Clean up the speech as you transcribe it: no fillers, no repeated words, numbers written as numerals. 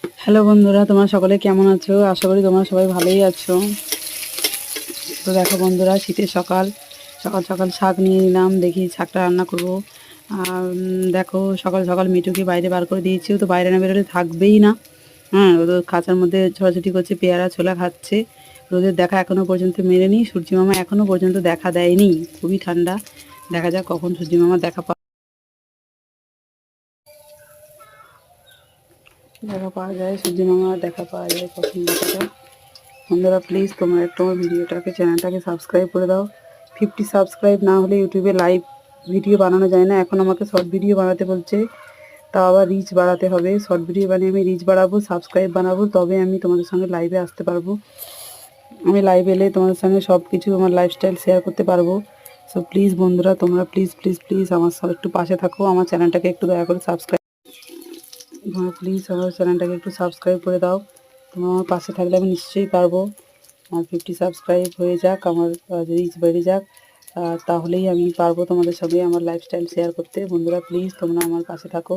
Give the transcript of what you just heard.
Hello বন্ধুরা, তোমরা সকলে কেমন আছো? আশা করি তোমরা সবাই ভালোই আছো। তো দেখো বন্ধুরা, শীতের সকাল সকাল সকাল শাক নিয়ে নিলাম, দেখি শাকটা রান্না করব। আর দেখো সকাল সকাল মিঠুকে বাইরে বার করে দিয়েছি, ও তো বাইরে না বেরোলে থাকবেই না। হ্যাঁ, ও তো খাঁচার মধ্যে ছোটাছুটি করছে, পেয়ারা ছোলা খাচ্ছে। রোদের দেখা এখনও পর্যন্ত মেলেনি, সূর্যি মামা এখনও পর্যন্ত দেখা দেয়নি। খুবই ঠান্ডা, দেখা যাক কখন সূর্যি মামা দেখা পাওয়া যায়। সূর্যি মামার দেখা পাওয়া যায়, কখন দেখা যায়। বন্ধুরা প্লিজ তোমরা একটু আমার চ্যানেলটাকে সাবস্ক্রাইব করে দাও। 50 সাবস্ক্রাইব না হলে ইউটিউবে লাইভ ভিডিও বানানো যায় না। এখন আমাকে শর্ট ভিডিও বানাতে বলছে, তাও আবার রিচ বাড়াতে হবে। শর্ট ভিডিও বানিয়ে আমি রিচ বাড়াবো, সাবস্ক্রাইব বানাবো, তবে আমি তোমাদের সঙ্গে লাইভে আসতে পারবো। আমি লাইভ এলে তোমাদের সঙ্গে সব কিছু আমার লাইফস্টাইল শেয়ার করতে পারবো। সো প্লিজ বন্ধুরা, তোমরা প্লিজ প্লিজ প্লিজ আমার সব একটু পাশে থাকো। আমার চ্যানেলটাকে একটু দয়া করে সাবস্ক্রাইব, তোমরা প্লিজ আমার চ্যানেলটাকে একটু সাবস্ক্রাইব করে দাও। তোমরা আমার পাশে থাকলে আমি নিশ্চয়ই পারবো। আমার 50 সাবস্ক্রাইব হয়ে যাক, আমার রিচ বেড়ে যাক, তাহলেই আমি পারবো তোমাদের সঙ্গে আমার লাইফস্টাইল শেয়ার করতে। বন্ধুরা প্লিজ তোমরা আমার পাশে থাকো।